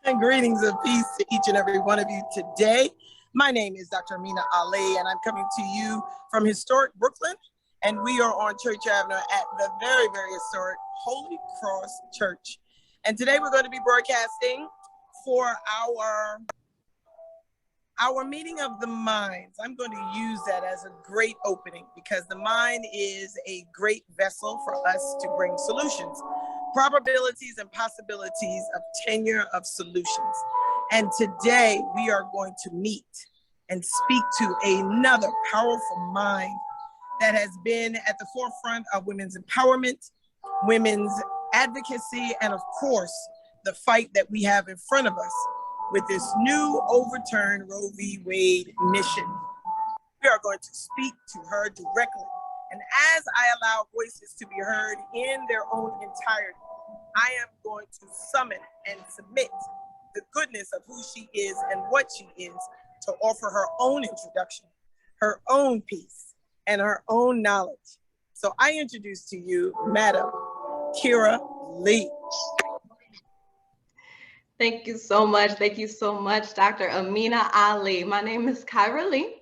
And greetings of peace to each and every one of you today. My name is Dr. Ameena Ali, and I'm coming to you from historic Brooklyn. And we are on Church Avenue at the very, very historic Holy Cross Church. And today we're going to be broadcasting for our meeting of the minds. I'm going to use that as a great opening because the mind is a great vessel for us to bring solutions, probabilities and possibilities of tenure of solutions. And today we are going to meet and speak to another powerful mind that has been at the forefront of women's empowerment, women's advocacy, and of course, the fight that we have in front of us with this new overturn Roe v. Wade mission. We are going to speak to her directly. And as I allow voices to be heard in their own entirety, I am going to summon and submit the goodness of who she is and what she is to offer her own introduction, her own peace, and her own knowledge. So I introduce to you, Madam Kira Lee. Thank you so much. Thank you so much, Dr. Ameena Ali. My name is Kyra Lee.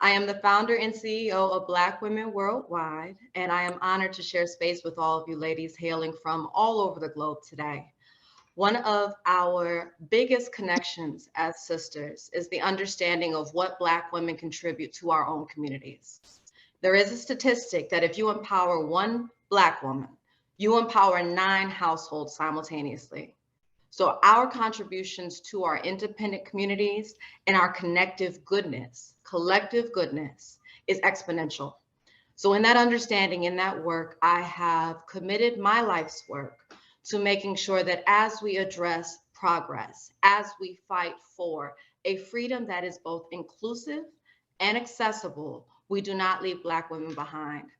I am the founder and CEO of Blvck Womxn Worldwide, and I am honored to share space with all of you ladies hailing from all over the globe today. One of our biggest connections as sisters is the understanding of what Black women contribute to our own communities. There is a statistic that if you empower one Black woman, you empower 9 households simultaneously. So our contributions to our independent communities and our collective goodness is exponential. So in that understanding, in that work, I have committed my life's work to making sure that as we address progress, as we fight for a freedom that is both inclusive and accessible, we do not leave Black women behind.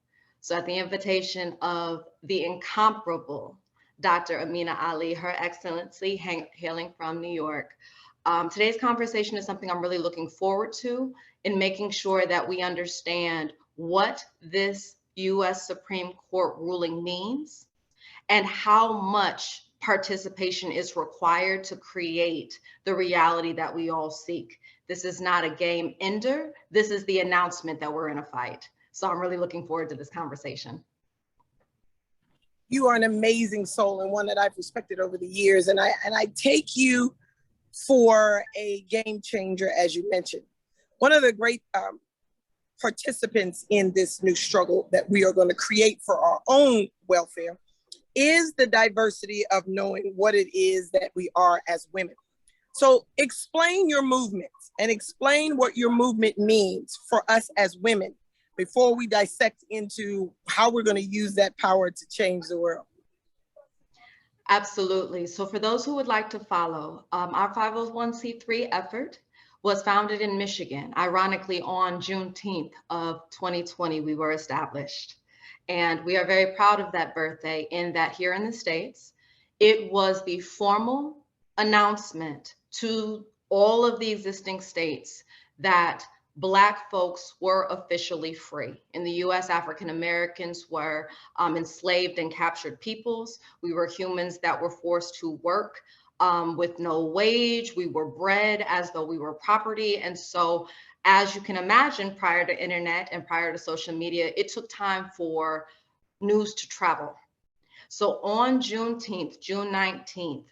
So at the invitation of the incomparable Dr. Ameena Ali, Her Excellency, hailing from New York. Today's conversation is something I'm really looking forward to in making sure that we understand what this U.S. Supreme Court ruling means and how much participation is required to create the reality that we all seek. This is not a game ender. This is the announcement that we're in a fight. So I'm really looking forward to this conversation. You are an amazing soul and one that I've respected over the years. And I take you for a game changer, as you mentioned. One of the great participants in this new struggle that we are going to create for our own welfare is the diversity of knowing what it is that we are as women. So explain your movement and explain what your movement means for us as women before we dissect into how we're going to use that power to change the world. Absolutely. So for those who would like to follow, our 501c3 effort was founded in Michigan. Ironically, on Juneteenth of 2020, we were established. And we are very proud of that birthday in that here in the States, it was the formal announcement to all of the existing states that Black folks were officially free. In the US, African Americans were enslaved and captured peoples. We were humans that were forced to work with no wage. We were bred as though we were property. And so, as you can imagine, prior to internet and prior to social media, it took time for news to travel. So on Juneteenth, June 19th,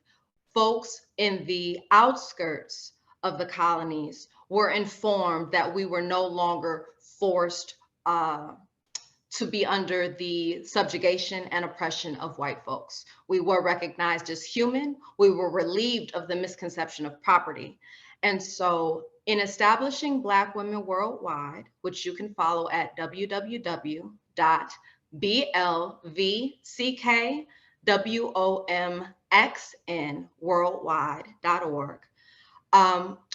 folks in the outskirts of the colonies were informed that we were no longer forced to be under the subjugation and oppression of white folks. We were recognized as human. We were relieved of the misconception of property. And so in establishing Blvck Womxn Worldwide, which you can follow at www.blvckwomxnworldwide.org,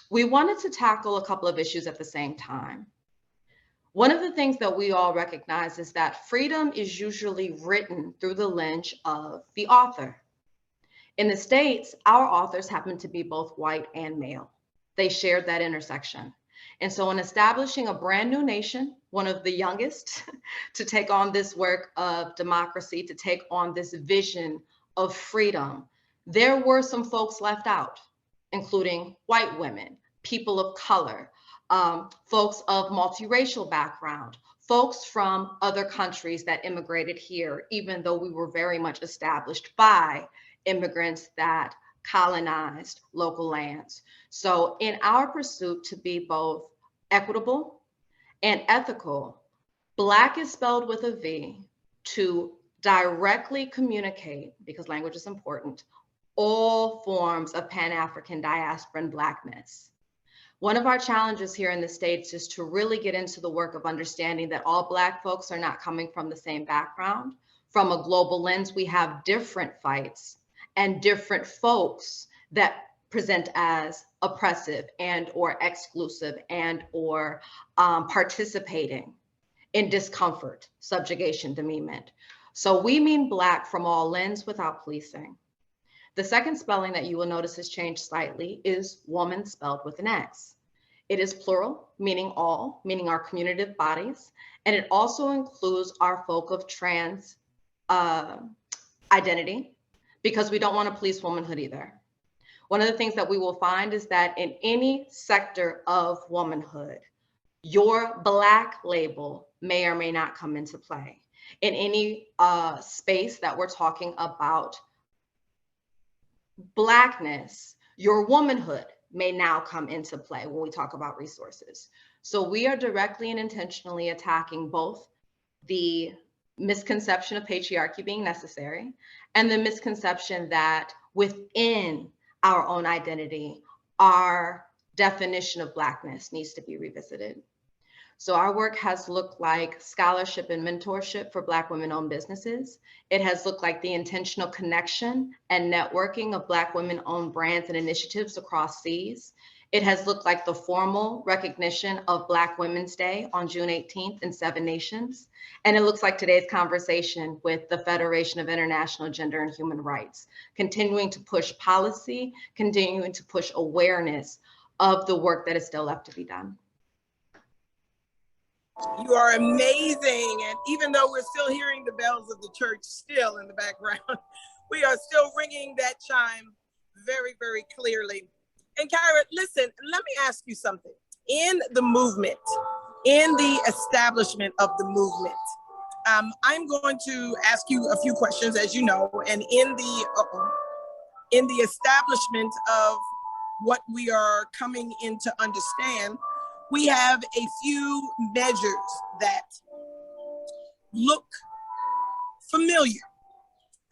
we wanted to tackle a couple of issues at the same time. One of the things that we all recognize is that freedom is usually written through the lens of the author. In the States, our authors happen to be both white and male. They shared that intersection. And so in establishing a brand new nation, one of the youngest to take on this work of democracy, to take on this vision of freedom, there were some folks left out. including white women, people of color, folks of multiracial background, folks from other countries that immigrated here, even though we were very much established by immigrants that colonized local lands. So in our pursuit to be both equitable and ethical, Black is spelled with a V to directly communicate, because language is important, all forms of Pan-African diaspora and Blackness. One of our challenges here in the States is to really get into the work of understanding that all Black folks are not coming from the same background. From a global lens, we have different fights and different folks that present as oppressive and or exclusive and or participating in discomfort, subjugation, demeanment. So we mean Black from all lens without policing. The second spelling that you will notice has changed slightly is woman spelled with an X. It is plural, meaning all, meaning our communitive bodies, and it also includes our folk of trans identity, because we don't want to police womanhood either. One of the things that we will find is that in any sector of womanhood, your Black label may or may not come into play. In any space that we're talking about Blackness, your womanhood may now come into play when we talk about resources. So we are directly and intentionally attacking both the misconception of patriarchy being necessary and the misconception that within our own identity, our definition of Blackness needs to be revisited. So our work has looked like scholarship and mentorship for Black women-owned businesses. It has looked like the intentional connection and networking of Black women-owned brands and initiatives across seas. It has looked like the formal recognition of Black Women's Day on June 18th in 7 nations. And it looks like today's conversation with the Federation of International Gender and Human Rights, continuing to push policy, continuing to push awareness of the work that is still left to be done. You are amazing. And even though we're still hearing the bells of the church still in the background, we are still ringing that chime very, very clearly. And Kyra, listen, let me ask you something. In the movement, in the establishment of the movement, I'm going to ask you a few questions, as you know, and in the establishment of what we are coming in to understand, we have a few measures that look familiar.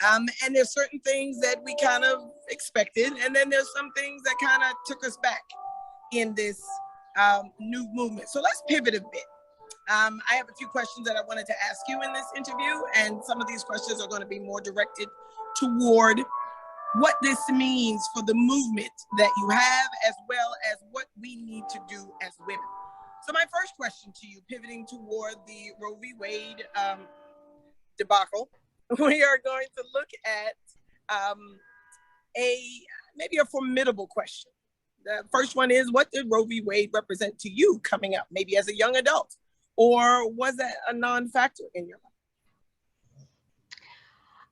And there's certain things that we kind of expected, and then there's some things that kind of took us back in this new movement. So let's pivot a bit. I have a few questions that I wanted to ask you in this interview, and some of these questions are going to be more directed toward what this means for the movement that you have, as well as what we need to do as women. So my first question to you, pivoting toward the Roe v. Wade debacle, we are going to look at maybe a formidable question. The first one is, what did Roe v. Wade represent to you coming up, maybe as a young adult, or was that a non-factor in your life?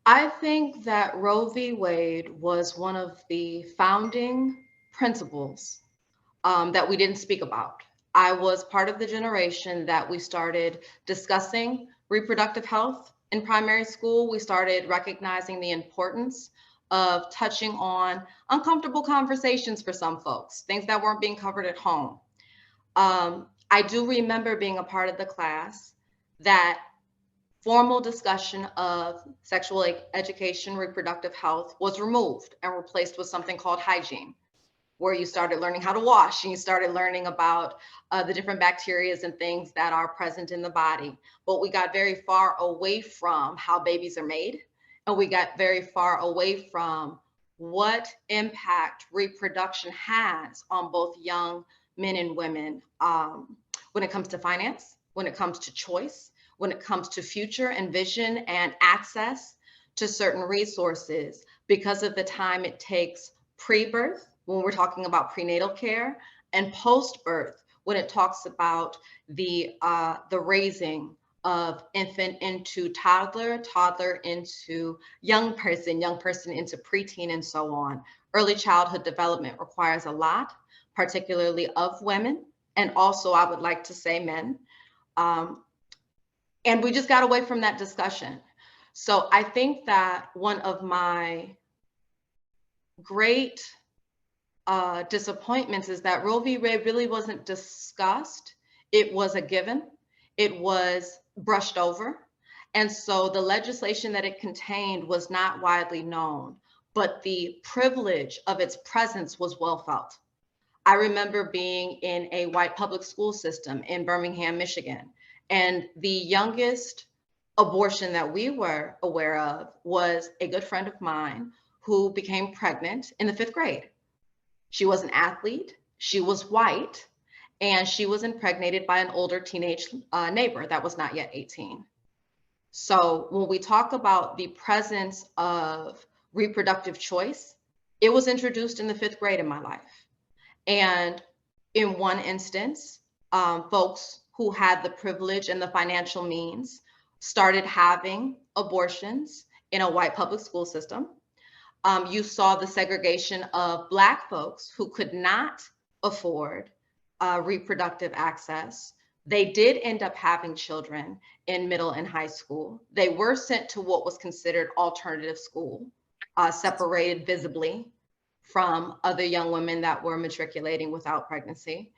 I think that Roe v. Wade was one of the founding principles that we didn't speak about. I was part of the generation that we started discussing reproductive health in primary school. We started recognizing the importance of touching on uncomfortable conversations for some folks, things that weren't being covered at home. I do remember being a part of the class that formal discussion of sexual education, reproductive health was removed and replaced with something called hygiene, where you started learning how to wash and you started learning about the different bacteria and things that are present in the body. But we got very far away from how babies are made, and we got very far away from what impact reproduction has on both young men and women when it comes to finance, when it comes to choice, when it comes to future and vision and access to certain resources, because of the time it takes pre-birth, when we're talking about prenatal care, and post-birth, when it talks about the raising of infant into toddler, toddler into young person into preteen, and so on. Early childhood development requires a lot, particularly of women, and also I would like to say men. And we just got away from that discussion. So I think that one of my great disappointments is that Roe v. Wade really wasn't discussed. It was a given. It was brushed over. And so the legislation that it contained was not widely known, but the privilege of its presence was well felt. I remember being in a white public school system in Birmingham, Michigan, and the youngest abortion that we were aware of was a good friend of mine who became pregnant in the 5th grade. She was an athlete, she was white, and she was impregnated by an older teenage neighbor that was not yet 18. So when we talk about the presence of reproductive choice, it was introduced in the 5th grade in my life. And in one instance, folks who had the privilege and the financial means started having abortions in a white public school system. You saw the segregation of Black folks who could not afford reproductive access. They did end up having children in middle and high school. They were sent to what was considered alternative school, separated visibly from other young women that were matriculating without pregnancy.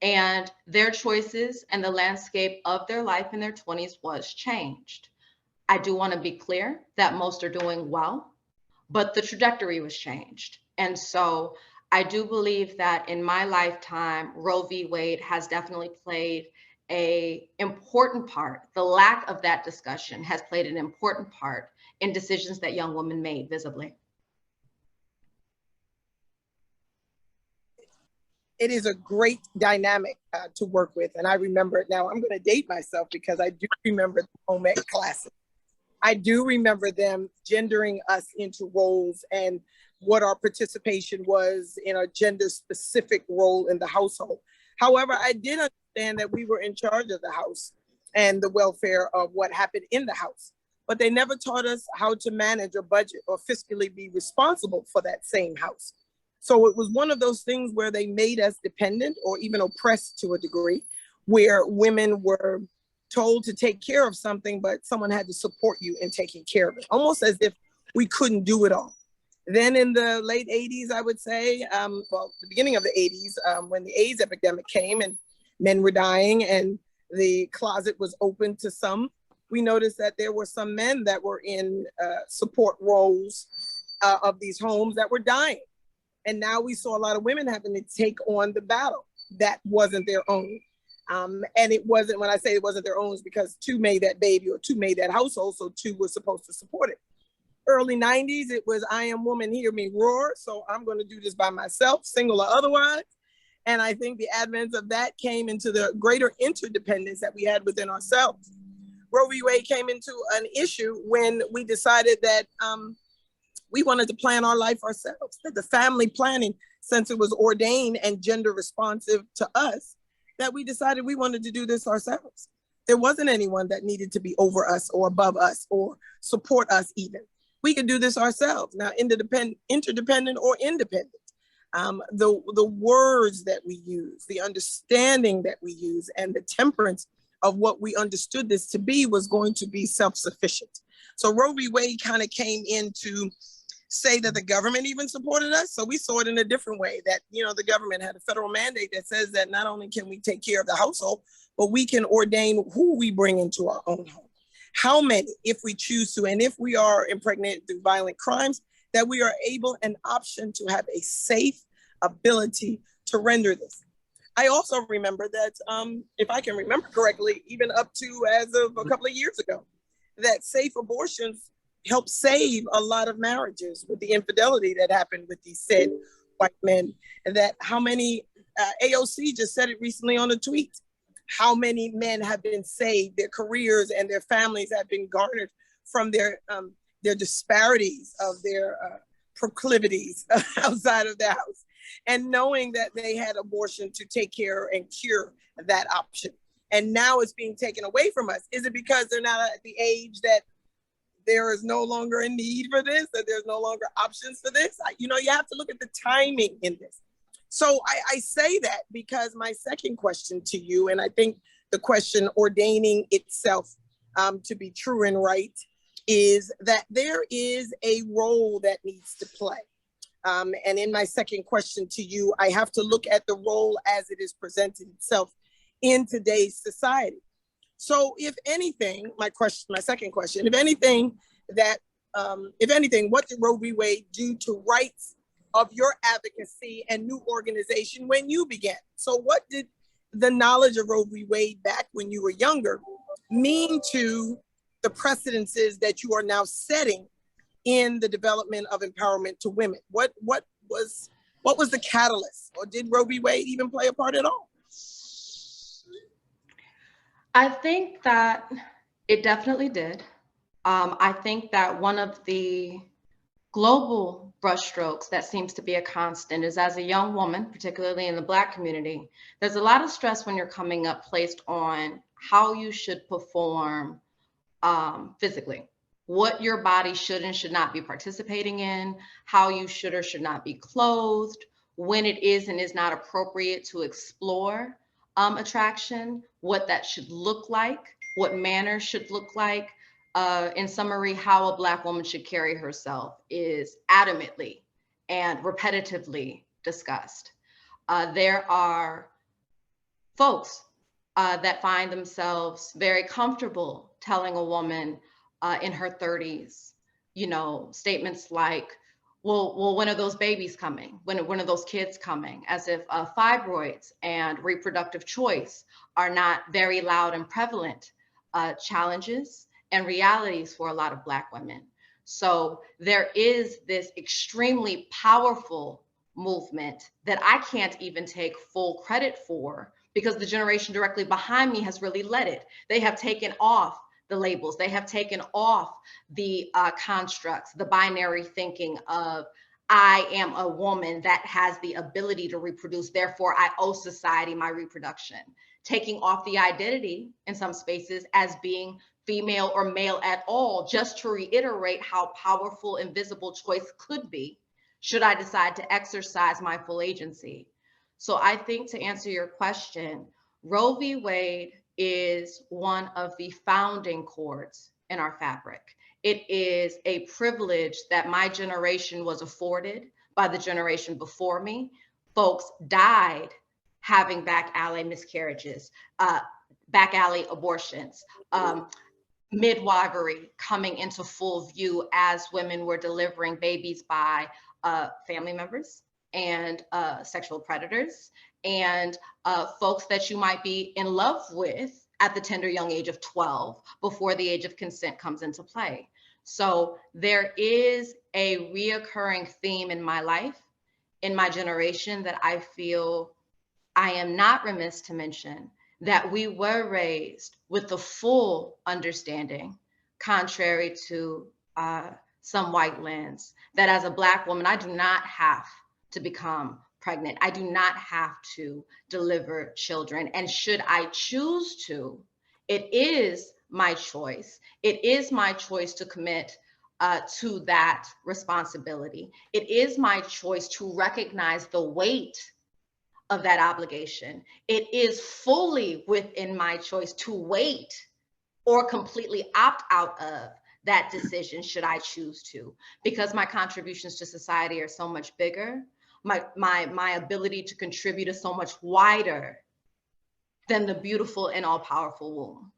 And their choices and the landscape of their life in their 20s was changed. I do want to be clear that most are doing well, but the trajectory was changed. And so I do believe that in my lifetime, Roe v. Wade has definitely played an important part. The lack of that discussion has played an important part in decisions that young women made visibly. It is a great dynamic to work with. And I remember it now. I'm going to date myself because I do remember the home ec classes. I do remember them gendering us into roles and what our participation was in a gender specific role in the household. However, I did understand that we were in charge of the house and the welfare of what happened in the house, but they never taught us how to manage a budget or fiscally be responsible for that same house. So it was one of those things where they made us dependent or even oppressed to a degree, where women were told to take care of something, but someone had to support you in taking care of it, almost as if we couldn't do it all. Then in the late 80s, I would say, well, the beginning of the 80s, when the AIDS epidemic came and men were dying and the closet was open to some, we noticed that there were some men that were in support roles of these homes that were dying. And now we saw a lot of women having to take on the battle that wasn't their own. And it wasn't, when I say it wasn't their own, it's because two made that baby or two made that household, so two were supposed to support it. Early 90s, it was I am woman, hear me roar, so I'm going to do this by myself, single or otherwise. And I think the advent of that came into the greater interdependence that we had within ourselves. Roe v. Wade came into an issue when we decided that we wanted to plan our life ourselves, that the family planning, since it was ordained and gender responsive to us, that we decided we wanted to do this ourselves. There wasn't anyone that needed to be over us or above us or support us even. We could do this ourselves. Now, interdependent or independent. The words that we use, the understanding that we use, and the temperance of what we understood this to be was going to be self-sufficient. So Roe v. Wade kind of came in to say that the government even supported us. So we saw it in a different way, that, you know, the government had a federal mandate that says that not only can we take care of the household, but we can ordain who we bring into our own home. How many, if we choose to, and if we are impregnated through violent crimes, that we are able and option to have a safe ability to render this. I also remember that, if I can remember correctly, even up to as of a couple of years ago, that safe abortions helped save a lot of marriages with the infidelity that happened with these said white men. And that how many, AOC just said it recently on a tweet, how many men have been saved, their careers and their families have been garnered from their disparities of their proclivities outside of the house. And knowing that they had abortion to take care and cure that option. And now it's being taken away from us. Is it because they're not at the age that there is no longer a need for this, that there's no longer options for this. You know, you have to look at the timing in this. So I say that because my second question to you, and I think the question ordaining itself to be true and right, is that there is a role that needs to play. And in my second question to you, I have to look at the role as it is presented itself in today's society. So if anything, my second question, if anything, what did Roe v. Wade do to rights of your advocacy and new organization when you began? So what did the knowledge of Roe v. Wade back when you were younger mean to the precedences that you are now setting in the development of empowerment to women? What was the catalyst, or did Roe v. Wade even play a part at all? I think that it definitely did. I think that one of the global brushstrokes that seems to be a constant is, as a young woman, particularly in the Black community, there's a lot of stress when you're coming up placed on how you should perform physically, what your body should and should not be participating in, how you should or should not be clothed, when it is and is not appropriate to explore attraction, what that should look like, what manner should look like. In summary, how a Black woman should carry herself is adamantly and repetitively discussed. There are folks that find themselves very comfortable telling a woman in her 30s, you know, statements like, well, when are those babies coming? When are those kids coming? As if fibroids and reproductive choice are not very loud and prevalent challenges and realities for a lot of Black women. So there is this extremely powerful movement that I can't even take full credit for, because the generation directly behind me has really led it. They have taken off the labels. They have taken off the constructs, the binary thinking of, I am a woman that has the ability to reproduce, therefore I owe society my reproduction. Taking off the identity in some spaces as being female or male at all, just to reiterate how powerful invisible choice could be should I decide to exercise my full agency. So I think, to answer your question, Roe v. Wade is one of the founding chords in our fabric. It is a privilege that my generation was afforded by the generation before me. Folks died having back alley miscarriages, back alley abortions, midwifery coming into full view as women were delivering babies by family members and sexual predators and folks that you might be in love with at the tender young age of 12 before the age of consent comes into play. So there is a reoccurring theme in my life, in my generation, that I feel I am not remiss to mention, that we were raised with the full understanding, contrary to some white lens, that as a Black woman, I do not have to become pregnant. I do not have to deliver children. And should I choose to, it is my choice. It is my choice to commit to that responsibility. It is my choice to recognize the weight of that obligation. It is fully within my choice to wait or completely opt out of that decision should I choose to, because my contributions to society are so much bigger. My ability to contribute is so much wider than the beautiful and all-powerful womb.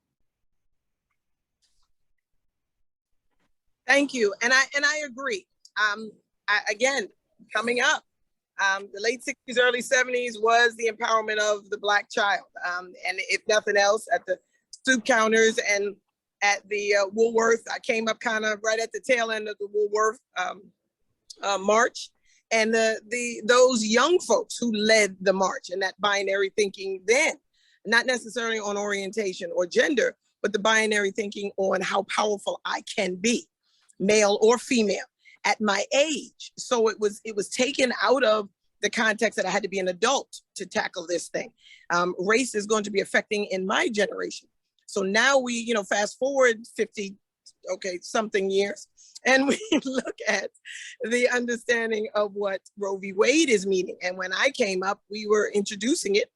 Thank you, and I agree. Again, coming up, the late 60s, early 70s was the empowerment of the Black child, and if nothing else, at the soup counters and at the Woolworth. I came up kind of right at the tail end of the Woolworth march, and those young folks who led the march and that binary thinking then, not necessarily on orientation or gender, but the binary thinking on how powerful I can be, male or female, at my age. So it was taken out of the context that I had to be an adult to tackle this thing. Race is going to be affecting in my generation. So now we, fast forward 50 okay, something years. And we look at the understanding of what Roe v. Wade is meaning. And when I came up, we were introducing it.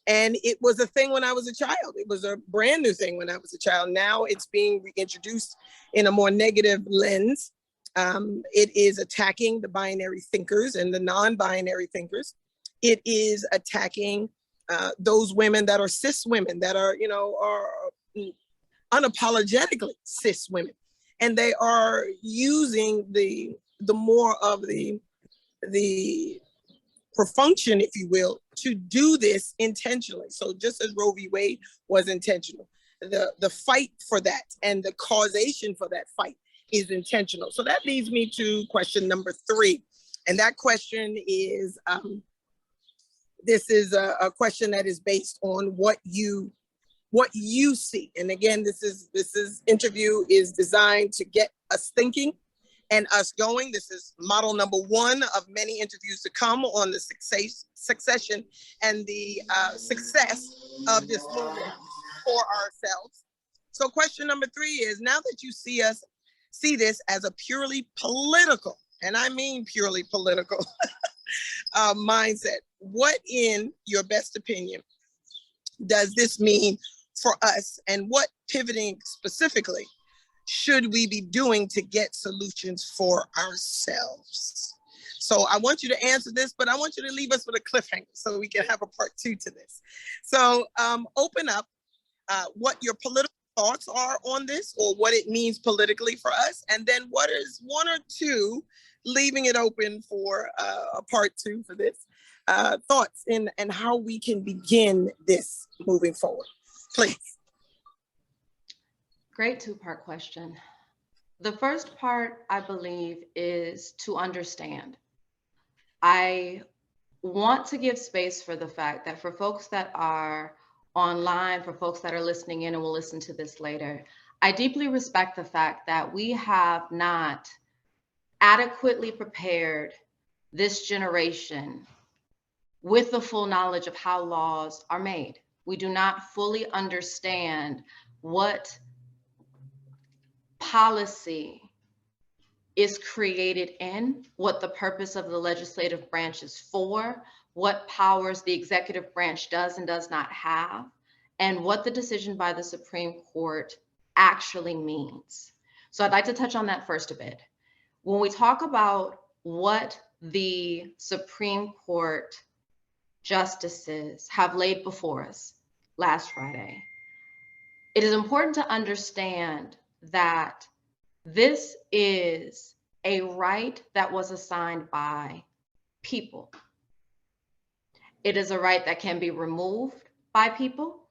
And it was a thing when I was a child. It was a brand new thing when I was a child. Now it's being reintroduced in a more negative lens. It is attacking the binary thinkers and the non-binary thinkers. It is attacking those women that are cis women, that are, are unapologetically cis women. And they are using the more of the function, if you will, to do this intentionally. So just as Roe v. Wade was intentional, the fight for that and the causation for that fight is intentional. So that leads me to question number 3. And that question is, this is a question that is based on what you see. And again, this interview is designed to get us thinking and us going. This is model number 1 of many interviews to come on the succession and the success of this movement for ourselves. So question number 3 is, now that you see this as a purely political, and I mean purely political mindset, what, in your best opinion, does this mean for us, and what pivoting specifically should we be doing to get solutions for ourselves? So I want you to answer this, but I want you to leave us with a cliffhanger so we can have a part 2 to this. So open up what your political thoughts are on this, or what it means politically for us. And then what is 1 or 2, leaving it open for a part 2 for this, thoughts and how we can begin this moving forward. Please. Great 2-part question. The first part, I believe, is to understand. I want to give space for the fact that for folks that are online, for folks that are listening in and will listen to this later, I deeply respect the fact that we have not adequately prepared this generation with the full knowledge of how laws are made. We do not fully understand what policy is created in, what the purpose of the legislative branch is for, what powers the executive branch does and does not have, and what the decision by the Supreme Court actually means. So I'd like to touch on that first a bit. When we talk about what the Supreme Court justices have laid before us last Friday, it is important to understand that this is a right that was assigned by people. It is a right that can be removed by people,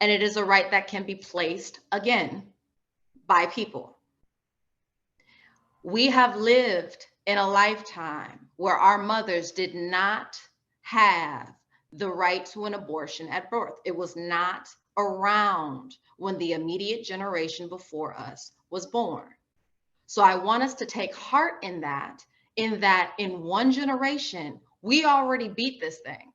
and it is a right that can be placed again by people. We have lived in a lifetime where our mothers did not have the right to an abortion at birth. It was not around when the immediate generation before us was born. So I want us to take heart in that in one generation, we already beat this thing.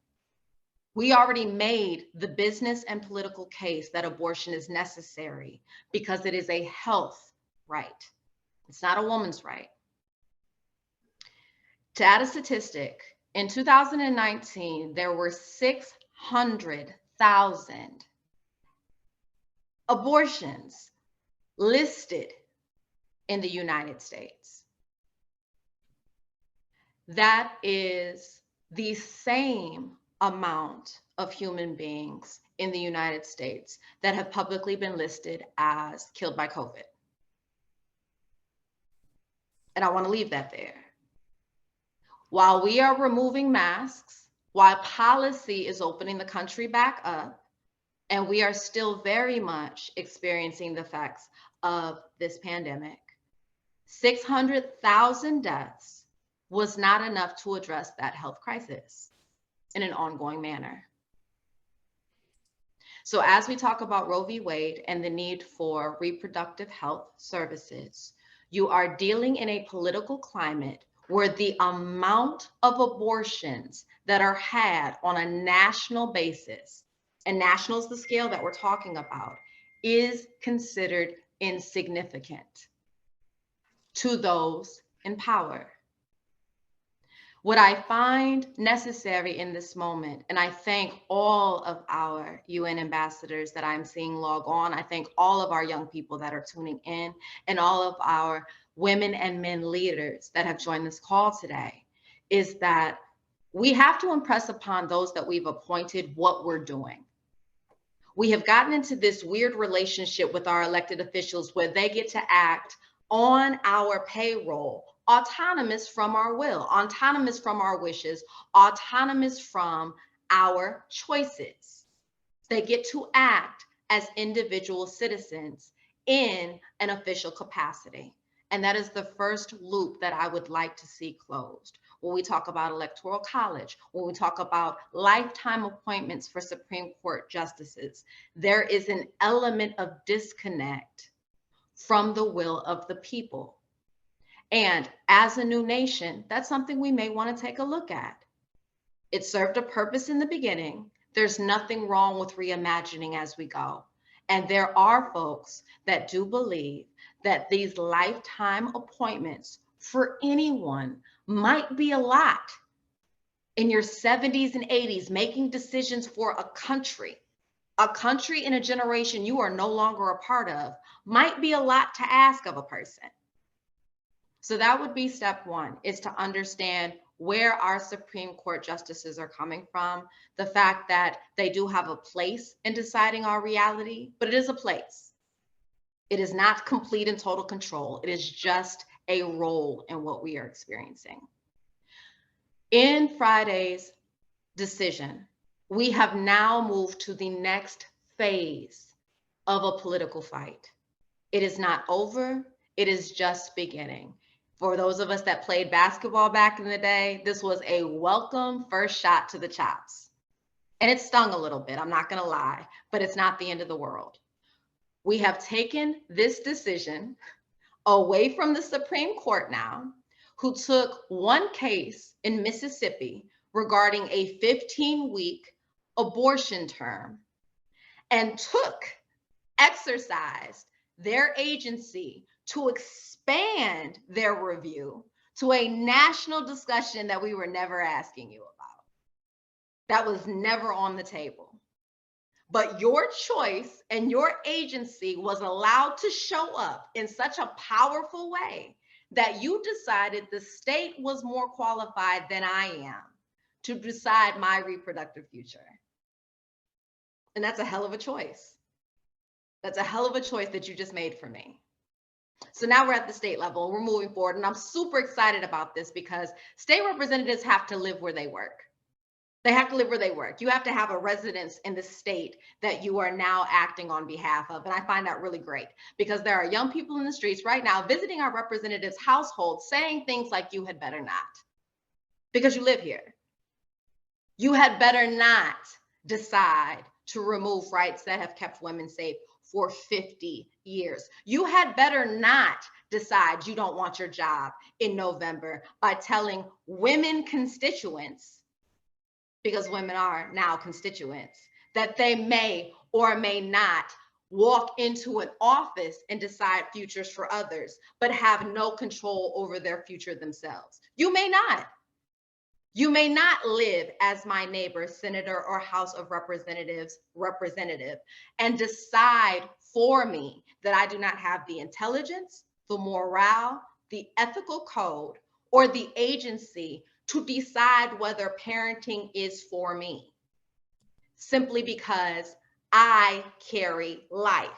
We already made the business and political case that abortion is necessary because it is a health right. It's not a woman's right. To add a statistic, in 2019, there were 600,000 abortions listed in the United States. That is the same amount of human beings in the United States that have publicly been listed as killed by COVID. And I want to leave that there. While we are removing masks, while policy is opening the country back up, and we are still very much experiencing the effects of this pandemic, 600,000 deaths was not enough to address that health crisis in an ongoing manner. So as we talk about Roe v. Wade and the need for reproductive health services, you are dealing in a political climate where the amount of abortions that are had on a national basis, and national is the scale that we're talking about, is considered insignificant to those in power. What I find necessary in this moment, and I thank all of our UN ambassadors that I'm seeing log on, I thank all of our young people that are tuning in, and all of our women and men leaders that have joined this call today, is that we have to impress upon those that we've appointed what we're doing. We have gotten into this weird relationship with our elected officials where they get to act on our payroll, autonomous from our will, autonomous from our wishes, autonomous from our choices. They get to act as individual citizens in an official capacity. And that is the first loop that I would like to see closed. When we talk about electoral college, when we talk about lifetime appointments for Supreme Court justices, there is an element of disconnect from the will of the people. And as a new nation, that's something we may want to take a look at. It served a purpose in the beginning. There's nothing wrong with reimagining as we go. And there are folks that do believe that these lifetime appointments for anyone might be a lot. In your 70s and 80s, making decisions for a country in a generation you are no longer a part of, might be a lot to ask of a person. So that would be step one, is to understand where our Supreme Court justices are coming from, the fact that they do have a place in deciding our reality, but it is a place. It is not complete and total control. It is just a role in what we are experiencing. In Friday's decision, we have now moved to the next phase of a political fight. It is not over, it is just beginning. For those of us that played basketball back in the day, this was a welcome first shot to the chops. And it stung a little bit, I'm not gonna lie, but it's not the end of the world. We have taken this decision away from the Supreme Court now, who took one case in Mississippi regarding a 15-week abortion term and exercised their agency to expand their review to a national discussion that we were never asking you about. That was never on the table. But your choice and your agency was allowed to show up in such a powerful way that you decided the state was more qualified than I am to decide my reproductive future. And that's a hell of a choice. That's a hell of a choice that you just made for me. So now we're at the state level, we're moving forward, and I'm super excited about this because state representatives have to live where they work. They have to live where they work. You have to have a residence in the state that you are now acting on behalf of. And I find that really great because there are young people in the streets right now visiting our representatives' households saying things like, you had better not, because you live here. You had better not decide to remove rights that have kept women safe for 50 years. You had better not decide you don't want your job in November by telling women constituents, because women are now constituents, that they may or may not walk into an office and decide futures for others, but have no control over their future themselves. You may not. You may not live as my neighbor, senator or House of Representatives representative, and decide for me that I do not have the intelligence, the morale, the ethical code, or the agency to decide whether parenting is for me, simply because I carry life.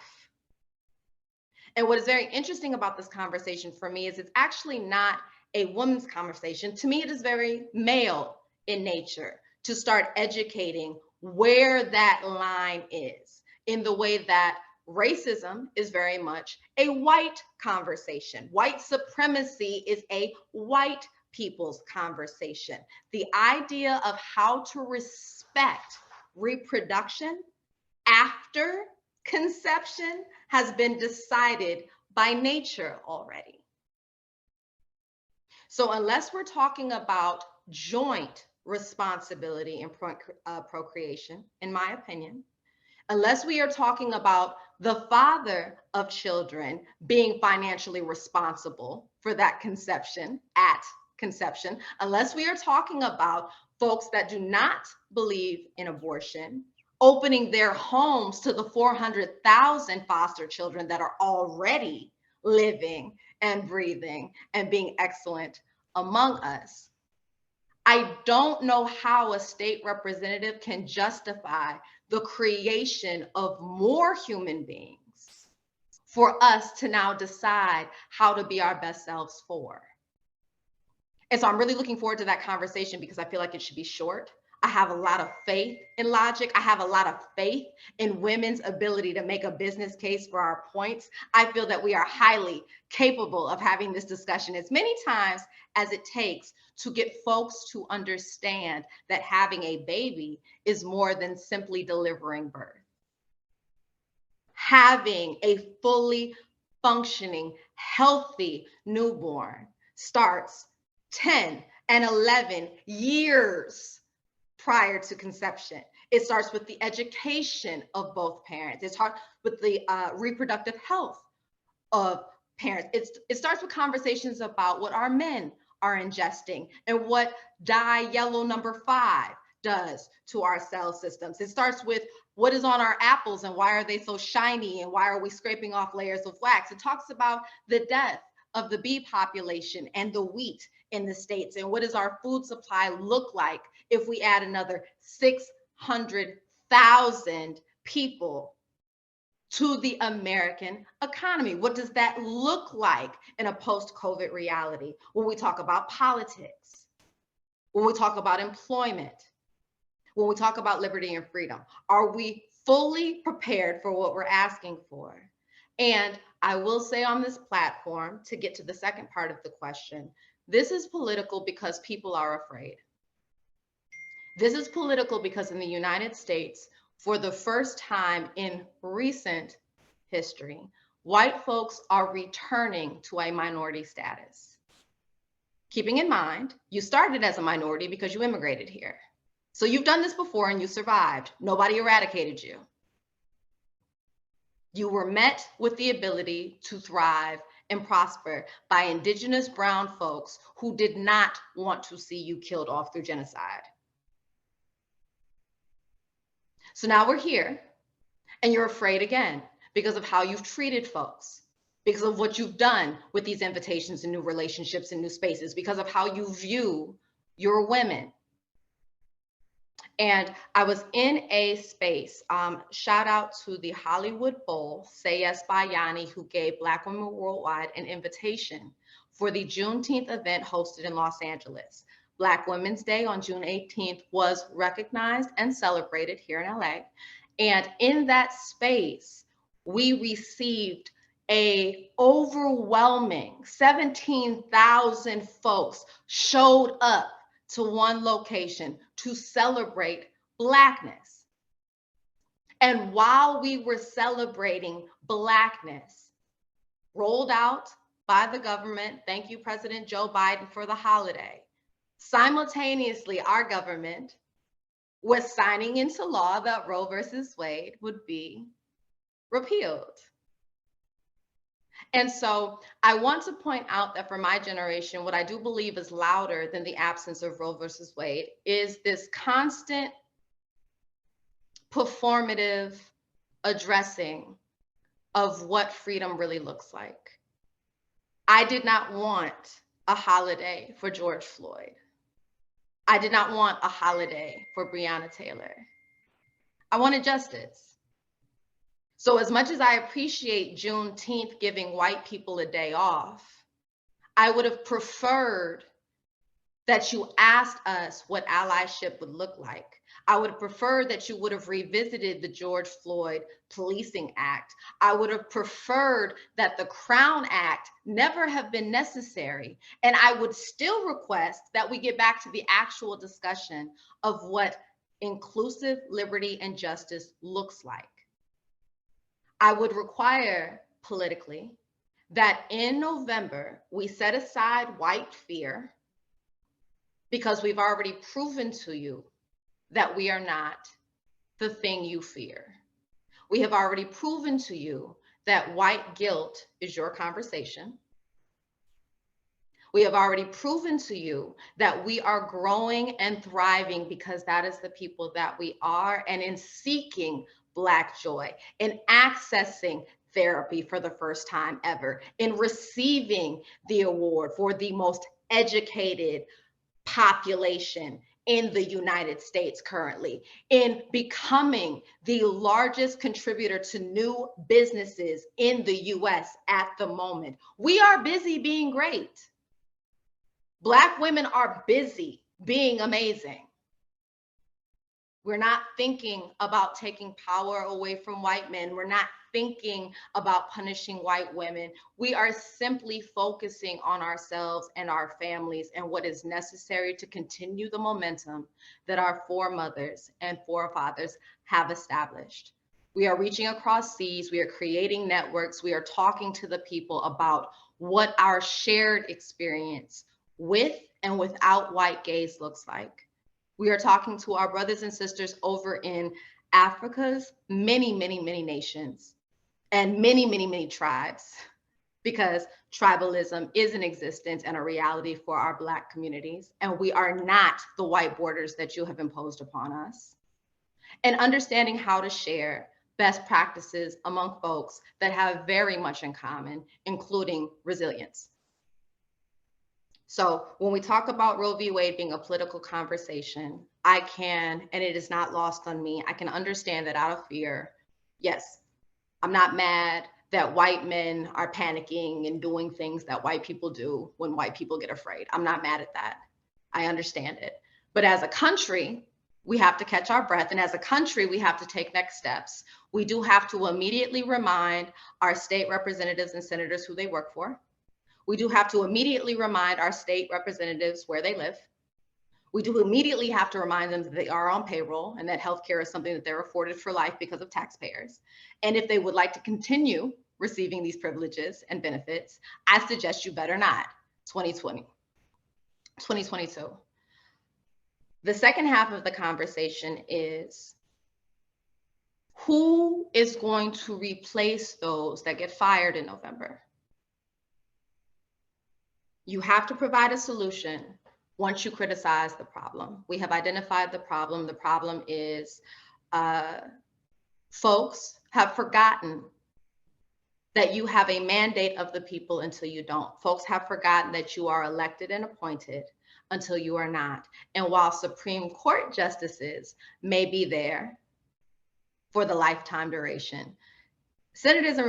And what is very interesting about this conversation for me is it's actually not a woman's conversation. To me, it is very male in nature to start educating where that line is, in the way that racism is very much a white conversation. White supremacy is a white people's conversation. The idea of how to respect reproduction after conception has been decided by nature already. So unless we're talking about joint responsibility in procreation, in my opinion, unless we are talking about the father of children being financially responsible for that conception at conception, unless we are talking about folks that do not believe in abortion, opening their homes to the 400,000 foster children that are already living and breathing and being excellent among us. I don't know how a state representative can justify the creation of more human beings for us to now decide how to be our best selves for. And so I'm really looking forward to that conversation because I feel like it should be short. I have a lot of faith in logic. I have a lot of faith in women's ability to make a business case for our points. I feel that we are highly capable of having this discussion as many times as it takes to get folks to understand that having a baby is more than simply delivering birth. Having a fully functioning, healthy newborn starts 10 and 11 years prior to conception. It starts with the education of both parents. It starts with the reproductive health of parents. It starts with conversations about what our men are ingesting and what dye yellow number 5 does to our cell systems. It starts with what is on our apples and why are they so shiny and why are we scraping off layers of wax. It talks about the death of the bee population and the wheat in the States and what does our food supply look like if we add another 600,000 people to the American economy. What does that look like in a post-COVID reality? When we talk about politics, when we talk about employment, when we talk about liberty and freedom, are we fully prepared for what we're asking for? And I will say on this platform, to get to the second part of the question, this is political because people are afraid. This is political because in the United States, for the first time in recent history, white folks are returning to a minority status. Keeping in mind, you started as a minority because you immigrated here. So you've done this before and you survived. Nobody eradicated you. You were met with the ability to thrive and prosper by indigenous brown folks who did not want to see you killed off through genocide. So now we're here and you're afraid again because of how you've treated folks, because of what you've done with these invitations and new relationships and new spaces, because of how you view your women. And I was in a space, shout out to the Hollywood Bowl, Say Yes by Yanni, who gave Black Women Worldwide an invitation for the Juneteenth event hosted in Los Angeles. Black Women's Day on June 18th was recognized and celebrated here in LA. And in that space, we received a overwhelming 17,000 folks showed up to one location to celebrate Blackness. And while we were celebrating Blackness, rolled out by the government, thank you, President Joe Biden, for the holiday, simultaneously, our government was signing into law that Roe versus Wade would be repealed. And so I want to point out that for my generation, what I do believe is louder than the absence of Roe versus Wade is this constant performative addressing of what freedom really looks like. I did not want a holiday for George Floyd. I did not want a holiday for Breonna Taylor. I wanted justice. So as much as I appreciate Juneteenth giving white people a day off, I would have preferred that you asked us what allyship would look like. I would have preferred that you would have revisited the George Floyd Policing Act. I would have preferred that the Crown Act never have been necessary. And I would still request that we get back to the actual discussion of what inclusive liberty and justice looks like. I would require politically that in November, we set aside white fear because we've already proven to you that we are not the thing you fear. We have already proven to you that white guilt is your conversation. We have already proven to you that we are growing and thriving because that is the people that we are, and in seeking Black joy, in accessing therapy for the first time ever, in receiving the award for the most educated population in the United States currently, in becoming the largest contributor to new businesses in the US at the moment. We are busy being great. Black women are busy being amazing. We're not thinking about taking power away from white men. We're not thinking about punishing white women. We are simply focusing on ourselves and our families and what is necessary to continue the momentum that our foremothers and forefathers have established. We are reaching across seas. We are creating networks. We are talking to the people about what our shared experience with and without white gaze looks like. We are talking to our brothers and sisters over in Africa's many, many, many nations and many, many, many tribes, because tribalism is in existence and a reality for our Black communities. And we are not the white borders that you have imposed upon us. And understanding how to share best practices among folks that have very much in common, including resilience. So when we talk about Roe v. Wade being a political conversation, I can, and it is not lost on me, I can understand that out of fear. Yes, I'm not mad that white men are panicking and doing things that white people do when white people get afraid. I'm not mad at that. I understand it. But as a country, we have to catch our breath. And as a country, we have to take next steps. We do have to immediately remind our state representatives and senators who they work for. We do have to immediately remind our state representatives where they live. We do immediately have to remind them that they are on payroll and that healthcare is something that they're afforded for life because of taxpayers. And if they would like to continue receiving these privileges and benefits, I suggest you better not. 2022. The second half of the conversation is, who is going to replace those that get fired in November? You have to provide a solution once you criticize the problem. We have identified the problem. The problem is folks have forgotten that you have a mandate of the people until you don't. Folks have forgotten that you are elected and appointed until you are not. And while Supreme Court justices may be there for the lifetime duration, senators and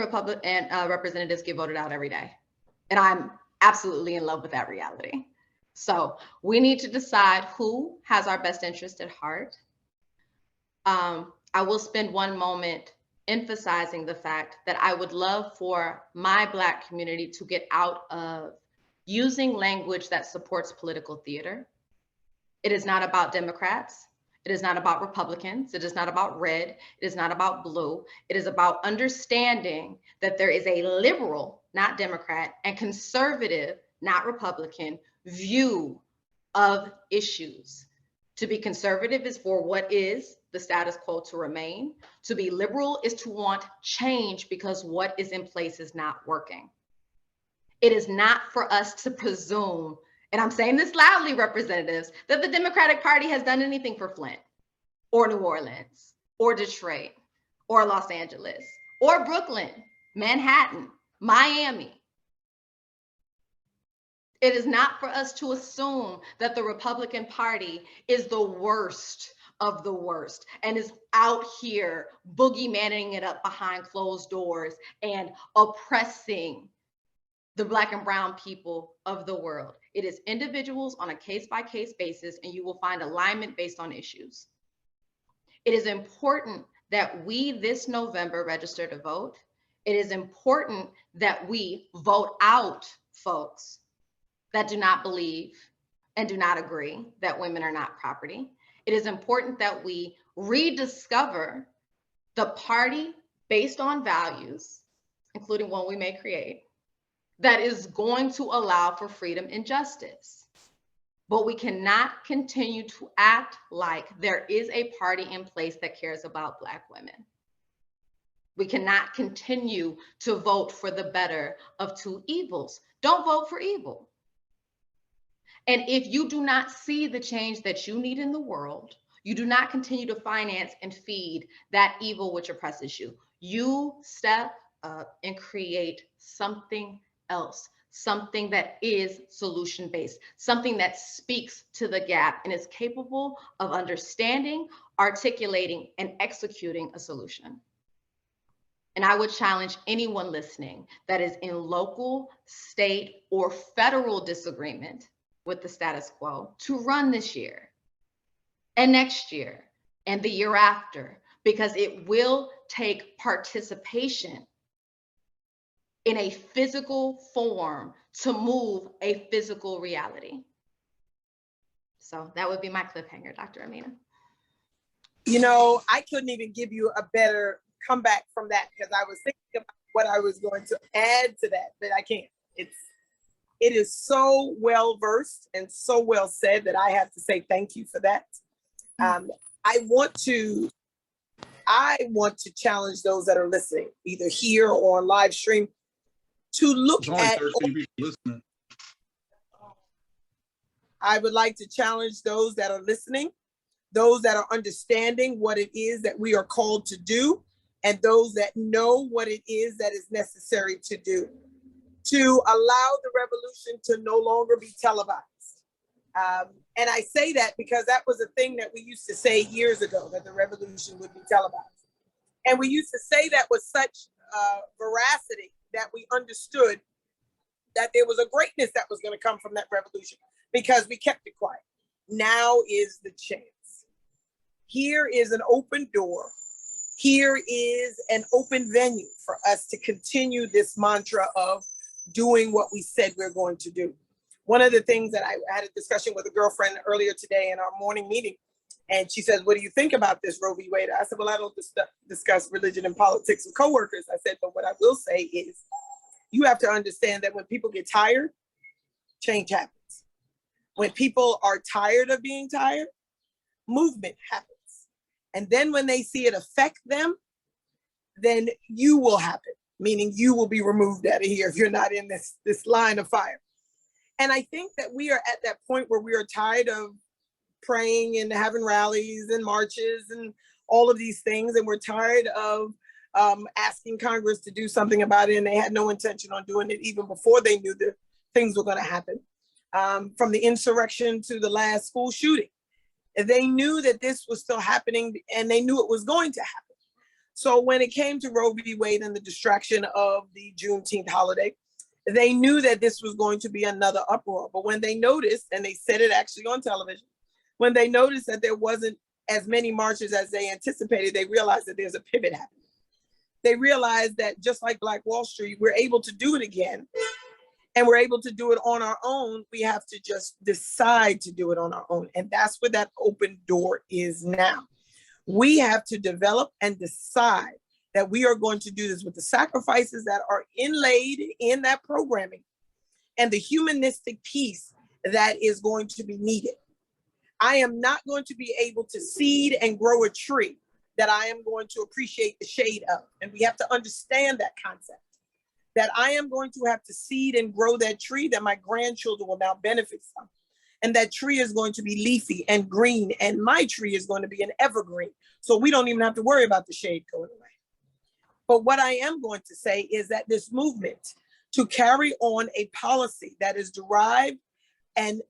representatives get voted out every day. And I'm absolutely in love with that reality. So we need to decide who has our best interest at heart. I will spend one moment emphasizing the fact that I would love for my Black community to get out of using language that supports political theater. It is not about Democrats. It is not about Republicans. It is not about red. It is not about blue. It is about understanding that there is a liberal, not Democrat, and conservative, not Republican, view of issues. To be conservative is for what is the status quo to remain. To be liberal is to want change because what is in place is not working. It is not for us to presume, and I'm saying this loudly, representatives, that the Democratic Party has done anything for Flint or New Orleans or Detroit or Los Angeles or Brooklyn, Manhattan, Miami. It is not for us to assume that the Republican Party is the worst of the worst and is out here boogeymaning it up behind closed doors and oppressing the Black and brown people of the world. It is individuals on a case-by-case basis, and you will find alignment based on issues. It is important that we this November register to vote. It is important that we vote out folks that do not believe and do not agree that women are not property. It is important that we rediscover the party based on values, including one we may create, that is going to allow for freedom and justice. But we cannot continue to act like there is a party in place that cares about Black women. We cannot continue to vote for the better of two evils. Don't vote for evil. And if you do not see the change that you need in the world, you do not continue to finance and feed that evil which oppresses you. You step up and create something else, something that is solution-based, something that speaks to the gap and is capable of understanding, articulating, and executing a solution. And I would challenge anyone listening that is in local, state, or federal disagreement with the status quo to run this year and next year and the year after, because it will take participation in a physical form to move a physical reality. So that would be my cliffhanger, Dr. Ameena. You know, I couldn't even give you a better comeback from that, because I was thinking about what I was going to add to that, but I can't. It is so well versed and so well said that I have to say thank you for that. I want to challenge those that are listening, either here or on live stream, to look at. 13 people listening. I would like to challenge those that are listening, those that are understanding what it is that we are called to do, and those that know what it is that is necessary to do, to allow the revolution to no longer be televised. And I say that because that was a thing that we used to say years ago, that the revolution would be televised. And we used to say that with such veracity that we understood that there was a greatness that was going to come from that revolution, because we kept it quiet. Now is the chance. Here is an open door. Here is an open venue for us to continue this mantra of doing what we said we're going to do. One of the things that I had a discussion with a girlfriend earlier today in our morning meeting, and she says, "What do you think about this Roe v. Wade?" I said, "Well, I don't discuss religion and politics with coworkers." I said, "But what I will say is, you have to understand that when people get tired, change happens. When people are tired of being tired, movement happens. And then when they see it affect them, then you will happen, meaning you will be removed out of here if you're not in this line of fire." And I think that we are at that point where we are tired of praying and having rallies and marches and all of these things. And we're tired of asking Congress to do something about it. And they had no intention on doing it even before they knew that things were going to happen. From the insurrection to the last school shooting, they knew that this was still happening, and they knew it was going to happen. So when it came to Roe v. Wade and the distraction of the Juneteenth holiday, they knew that this was going to be another uproar. But when they noticed, and they said it actually on television, when they noticed that there wasn't as many marches as they anticipated, they realized that there's a pivot happening. They realized that just like Black Wall Street, we're able to do it again, and we're able to do it on our own. We have to just decide to do it on our own. And that's where that open door is now. We have to develop and decide that we are going to do this with the sacrifices that are inlaid in that programming and the humanistic piece that is going to be needed. I am not going to be able to seed and grow a tree that I am going to appreciate the shade of. And we have to understand that concept, that I am going to have to seed and grow that tree that my grandchildren will now benefit from. And that tree is going to be leafy and green, and my tree is going to be an evergreen. So we don't even have to worry about the shade going away. But what I am going to say is that this movement to carry on a policy that is derived and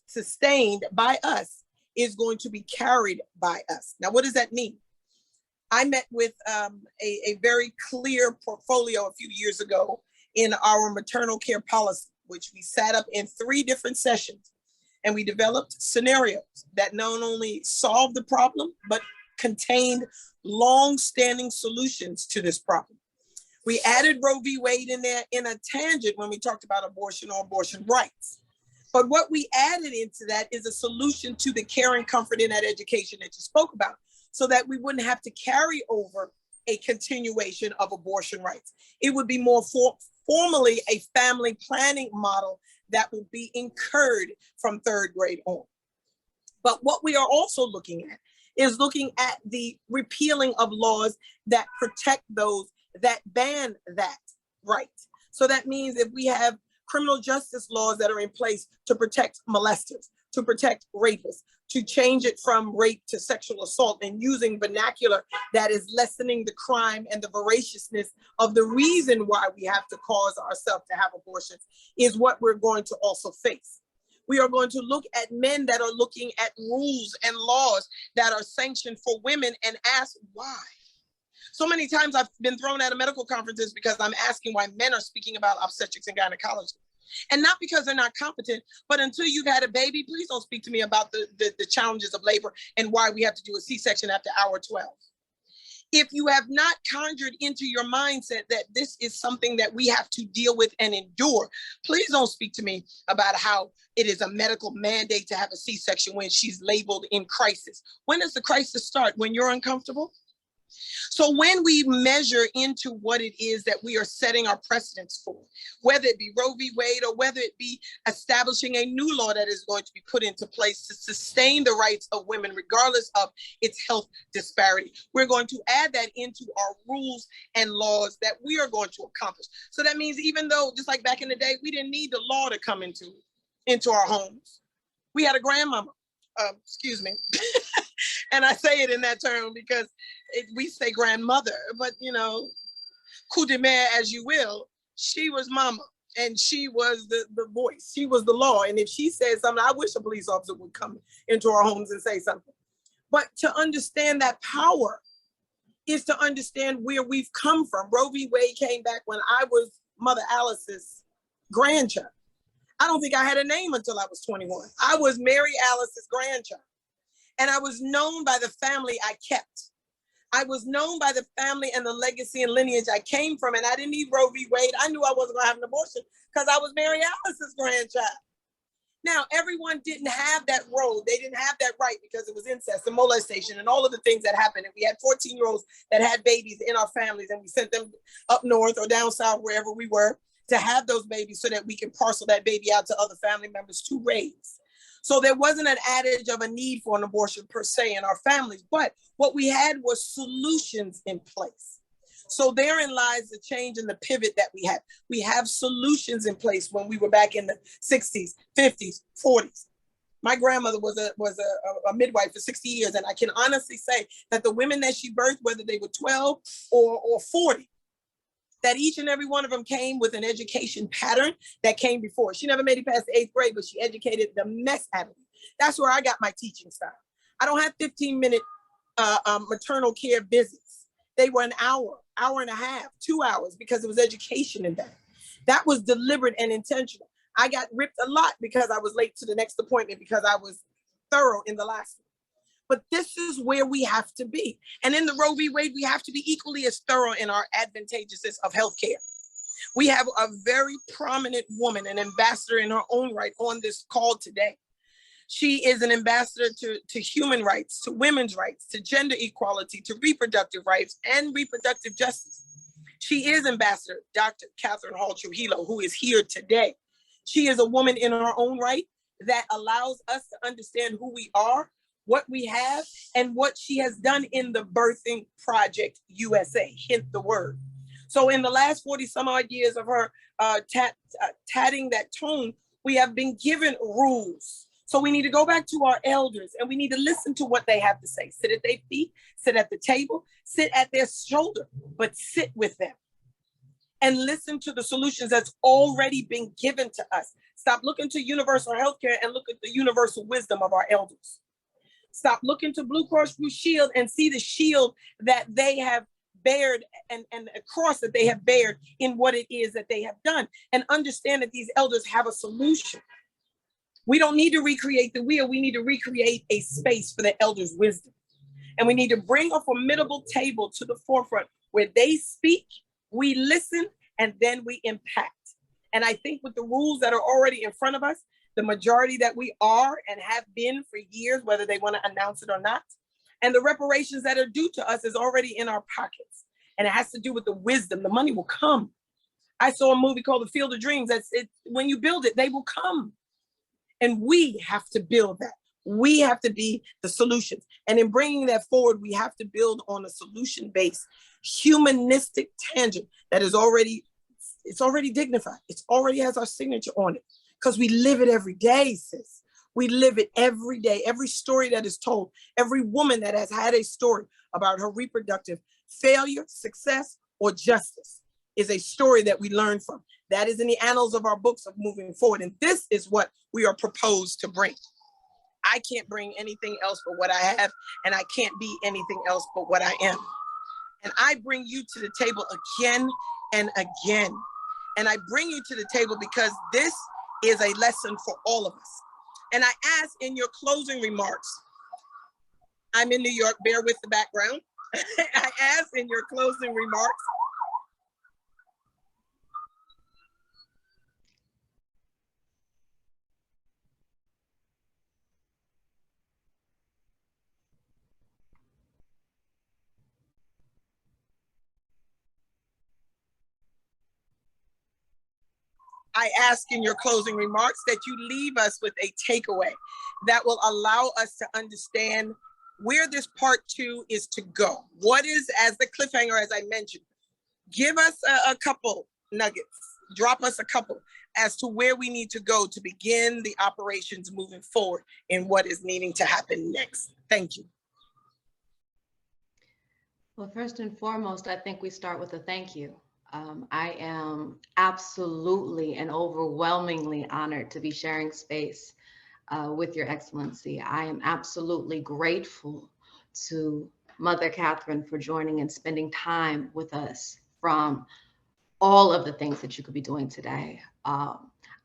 sustained by us is going to be carried by us. Now, what does that mean? I met with a very clear portfolio a few years ago in our maternal care policy, which we sat up in 3 different sessions, and we developed scenarios that not only solved the problem, but contained long-standing solutions to this problem. We added Roe v. Wade in there in a tangent when we talked about abortion or abortion rights. But what we added into that is a solution to the care and comfort in that education that you spoke about, so that we wouldn't have to carry over a continuation of abortion rights. It would be more formally a family planning model that would be incurred from 3rd grade on. But what we are also looking at is looking at the repealing of laws that protect those that ban that right. So that means if we have criminal justice laws that are in place to protect molesters, to protect rapists, to change it from rape to sexual assault, and using vernacular that is lessening the crime and the voraciousness of the reason why we have to cause ourselves to have abortions, is what we're going to also face. We are going to look at men that are looking at rules and laws that are sanctioned for women and ask why. So many times I've been thrown out of medical conferences because I'm asking why men are speaking about obstetrics and gynecology. And not because they're not competent, but until you've had a baby, please don't speak to me about the challenges of labor and why we have to do a C-section after hour 12. If you have not conjured into your mindset that this is something that we have to deal with and endure, please don't speak to me about how it is a medical mandate to have a C-section when she's labeled in crisis. When does the crisis start? When you're uncomfortable? So when we measure into what it is that we are setting our precedents for, whether it be Roe v. Wade or whether it be establishing a new law that is going to be put into place to sustain the rights of women, regardless of its health disparity, we're going to add that into our rules and laws that we are going to accomplish. So that means even though, just like back in the day, we didn't need the law to come into our homes. We had a grandmama, excuse me. And I say it in that term because we say grandmother, but you know, coup de main as you will, she was mama and she was the voice. She was the law. And if she said something, I wish a police officer would come into our homes and say something. But to understand that power is to understand where we've come from. Roe v. Wade came back when I was Mother Alice's grandchild. I don't think I had a name until I was 21. I was Mary Alice's grandchild. And I was known by the family I kept. I was known by the family and the legacy and lineage I came from. And I didn't need Roe v. Wade. I knew I wasn't gonna have an abortion because I was Mary Alice's grandchild. Now, everyone didn't have that role. They didn't have that right because it was incest and molestation and all of the things that happened. And we had 14-year-olds that had babies in our families and we sent them up north or down south, wherever we were, to have those babies so that we can parcel that baby out to other family members to raise. So there wasn't an adage of a need for an abortion per se in our families, but what we had was solutions in place. So therein lies the change and the pivot that we have. We have solutions in place when we were back in the 60s, 50s, 40s. My grandmother was a midwife for 60 years, and I can honestly say that the women that she birthed, whether they were 12 or 40, that each and every one of them came with an education pattern that came before. She never made it past the 8th grade, but she educated the mess out of me. That's where I got my teaching style. I don't have 15-minute maternal care visits. They were an hour and a half, 2 hours, because it was education in that. That was deliberate and intentional. I got ripped a lot because I was late to the next appointment because I was thorough in the last one. But this is where we have to be. And in the Roe v. Wade, we have to be equally as thorough in our advantageousness of healthcare. We have a very prominent woman, an ambassador in her own right on this call today. She is an ambassador to human rights, to women's rights, to gender equality, to reproductive rights and reproductive justice. She is Ambassador Dr. Catherine Hall Trujillo, who is here today. She is a woman in her own right that allows us to understand who we are, what we have, and what she has done in the Birthing Project USA, hint the word. So in the last 40 some odd years of her tatting that tone, we have been given rules. So we need to go back to our elders and we need to listen to what they have to say. Sit at their feet, sit at the table, sit at their shoulder, but sit with them and listen to the solutions that's already been given to us. Stop looking to universal healthcare and look at the universal wisdom of our elders. Stop looking to Blue Cross Blue Shield and see the shield that they have bared and a cross that they have bared in what it is that they have done, and understand that these elders have a solution. We don't need to recreate the wheel. We need to recreate a space for the elders' wisdom. And we need to bring a formidable table to the forefront where they speak, we listen, and then we impact. And I think with the rules that are already in front of us, the majority that we are and have been for years, whether they want to announce it or not, and the reparations that are due to us is already in our pockets. And it has to do with the wisdom. The money will come. I saw a movie called The Field of Dreams. That's it. When you build it, they will come. And we have to build that. We have to be the solutions. And in bringing that forward, we have to build on a solution-based, humanistic tangent that is already, it's already dignified. It already has our signature on it because we live it every day, sis. We live it every day. Every story that is told, every woman that has had a story about her reproductive failure, success, or justice is a story that we learn from. That is in the annals of our books of moving forward. And this is what we are proposed to bring. I can't bring anything else but what I have, and I can't be anything else but what I am. And I bring you to the table again and again. And I bring you to the table because this is a lesson for all of us. And I ask in your closing remarks, I'm in New York, bear with the background. I ask in your closing remarks, that you leave us with a takeaway that will allow us to understand where this part 2 is to go. What is, as the cliffhanger, as I mentioned, give us a couple nuggets, drop us a couple as to where we need to go to begin the operations moving forward in what is needing to happen next. Thank you. Well, first and foremost, I think we start with a thank you. I am absolutely and overwhelmingly honored to be sharing space with Your Excellency. I am absolutely grateful to Mother Catherine for joining and spending time with us from all of the things that you could be doing today. I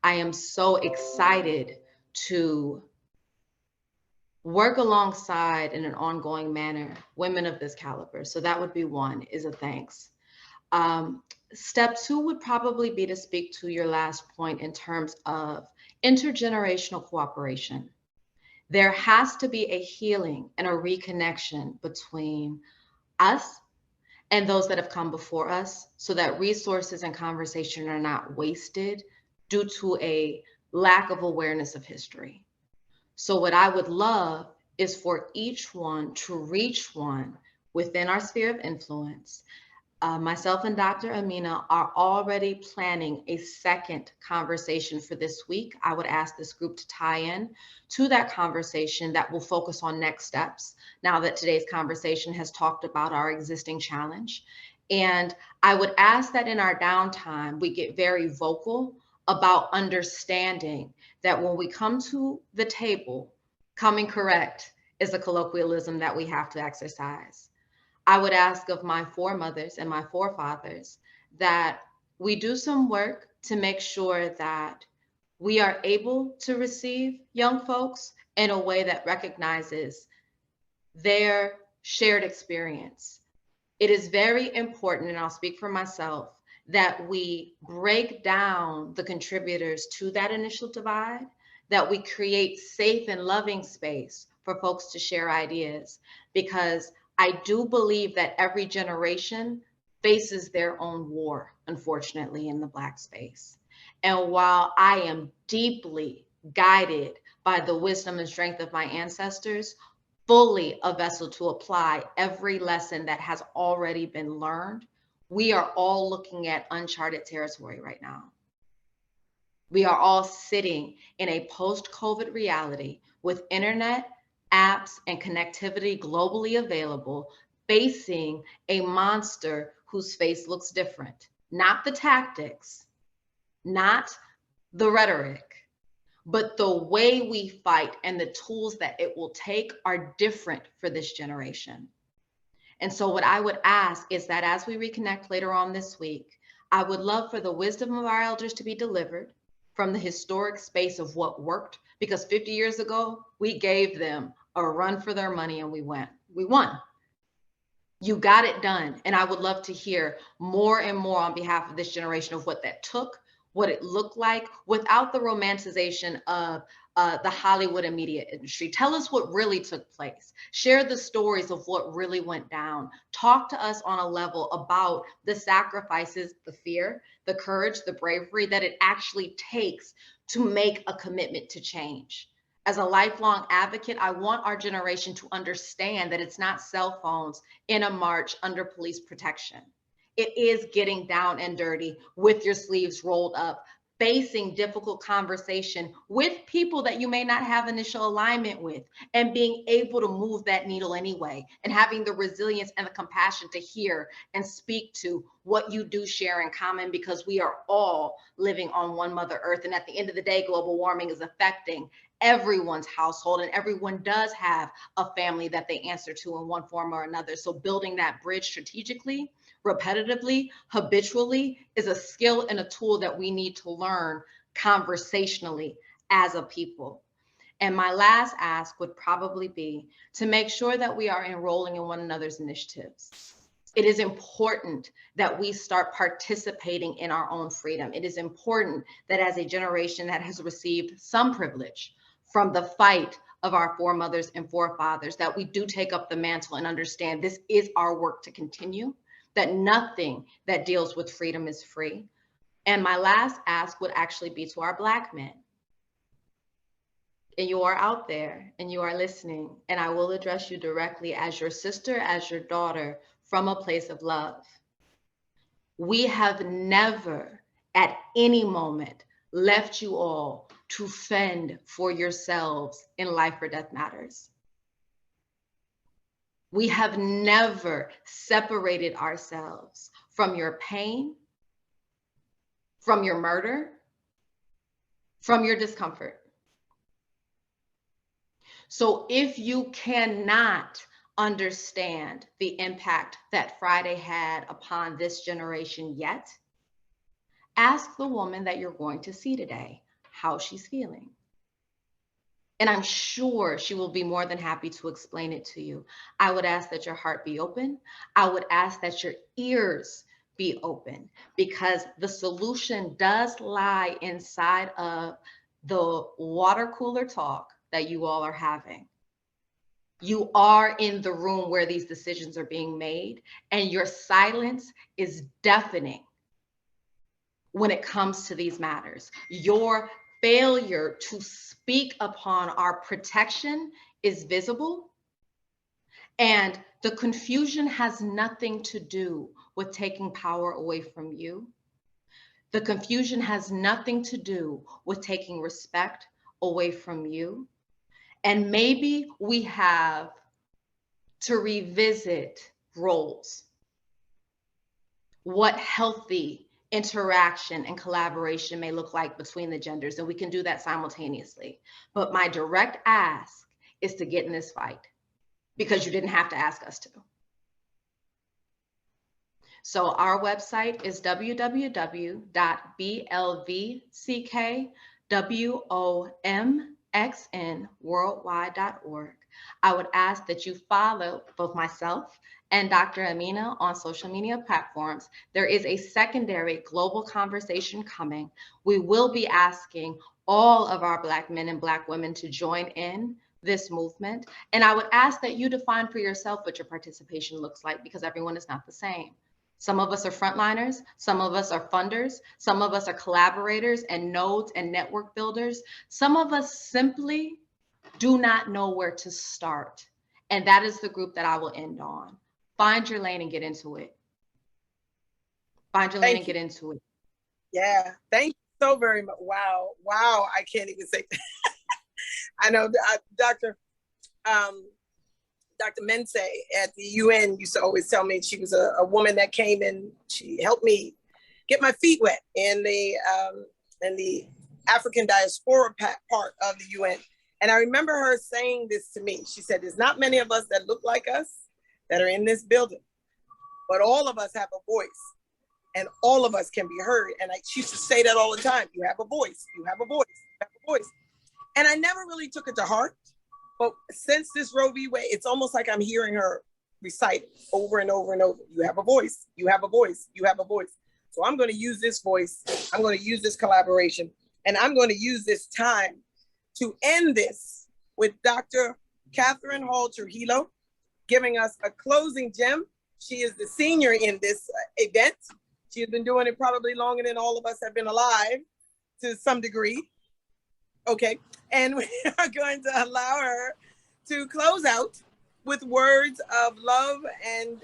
am so excited to work alongside in an ongoing manner women of this caliber. So that would be one, is a thanks. Step 2 would probably be to speak to your last point in terms of intergenerational cooperation. There has to be a healing and a reconnection between us and those that have come before us so that resources and conversation are not wasted due to a lack of awareness of history. So what I would love is for each one to reach one within our sphere of influence. Myself and Dr. Ameena are already planning a second conversation for this week. I would ask this group to tie in to that conversation that will focus on next steps, now that today's conversation has talked about our existing challenge. And I would ask that in our downtime, we get very vocal about understanding that when we come to the table, coming correct is a colloquialism that we have to exercise. I would ask of my foremothers and my forefathers that we do some work to make sure that we are able to receive young folks in a way that recognizes their shared experience. It is very important, and I'll speak for myself, that we break down the contributors to that initial divide, that we create safe and loving space for folks to share ideas, because I do believe that every generation faces their own war, unfortunately, in the Black space. And while I am deeply guided by the wisdom and strength of my ancestors, fully a vessel to apply every lesson that has already been learned, we are all looking at uncharted territory right now. We are all sitting in a post-COVID reality with internet, apps, and connectivity globally available, facing a monster whose face looks different. Not the tactics, not the rhetoric, but the way we fight and the tools that it will take are different for this generation. And so what I would ask is that as we reconnect later on this week, I would love for the wisdom of our elders to be delivered from the historic space of what worked, because 50 years ago, we gave them a run for their money and we won. You got it done. And I would love to hear more and more on behalf of this generation of what that took, what it looked like, without the romanticization of the Hollywood and media industry. Tell us what really took place. Share the stories of what really went down. Talk to us on a level about the sacrifices, the fear, the courage, the bravery that it actually takes to make a commitment to change. As a lifelong advocate, I want our generation to understand that it's not cell phones in a march under police protection. It is getting down and dirty with your sleeves rolled up, facing difficult conversation with people that you may not have initial alignment with, and being able to move that needle anyway, and having the resilience and the compassion to hear and speak to what you do share in common, because we are all living on one Mother Earth. And at the end of the day, global warming is affecting everyone's household, and everyone does have a family that they answer to in one form or another. So building that bridge strategically, repetitively, habitually is a skill and a tool that we need to learn conversationally as a people. And my last ask would probably be to make sure that we are enrolling in one another's initiatives. It is important that we start participating in our own freedom. It is important that as a generation that has received some privilege from the fight of our foremothers and forefathers, that we do take up the mantle and understand this is our work to continue, that nothing that deals with freedom is free. And my last ask would actually be to our Black men. And you are out there and you are listening, and I will address you directly as your sister, as your daughter, from a place of love. We have never at any moment left you all to fend for yourselves in life or death matters. We have never separated ourselves from your pain, from your murder, from your discomfort. So if you cannot understand the impact that Friday had upon this generation yet, ask the woman that you're going to see today how she's feeling. And I'm sure she will be more than happy to explain it to you. I would ask that your heart be open. I would ask that your ears be open, because the solution does lie inside of the water cooler talk that you all are having. You are in the room where these decisions are being made, and your silence is deafening when it comes to these matters. Your failure to speak upon our protection is visible, and the confusion has nothing to do with taking power away from you. The confusion has nothing to do with taking respect away from you. And maybe we have to revisit roles, what healthy interaction and collaboration may look like between the genders, and we can do that simultaneously. But my direct ask is to get in this fight, because you didn't have to ask us to. So our website is www.blvck.worldwide.org. I would ask that you follow both myself and Dr. Ameena on social media platforms. There is a secondary global conversation coming. We will be asking all of our Black men and Black women to join in this movement. And I would ask that you define for yourself what your participation looks like, because everyone is not the same. Some of us are frontliners, some of us are funders, some of us are collaborators and nodes and network builders. Some of us simply do not know where to start. And that is the group that I will end on. Find your lane and get into it. Find your lane and get into it. Yeah, thank you so very much. Wow, wow, I can't even say. I know Dr. Mensah at the UN used to always tell me she was a woman that came and she helped me get my feet wet in the African diaspora part of the UN. And I remember her saying this to me. She said, there's not many of us that look like us that are in this building, but all of us have a voice and all of us can be heard. And she used to say that all the time. You have a voice, you have a voice, you have a voice. And I never really took it to heart. But since this Roe v. Wade, it's almost like I'm hearing her recite over and over and over. You have a voice, you have a voice, you have a voice. So I'm going to use this voice. I'm going to use this collaboration. And I'm going to use this time to end this with Dr. Catherine Hall Trujillo giving us a closing gem. She is the senior in this event. She has been doing it probably longer than all of us have been alive to some degree. Okay. And we are going to allow her to close out with words of love and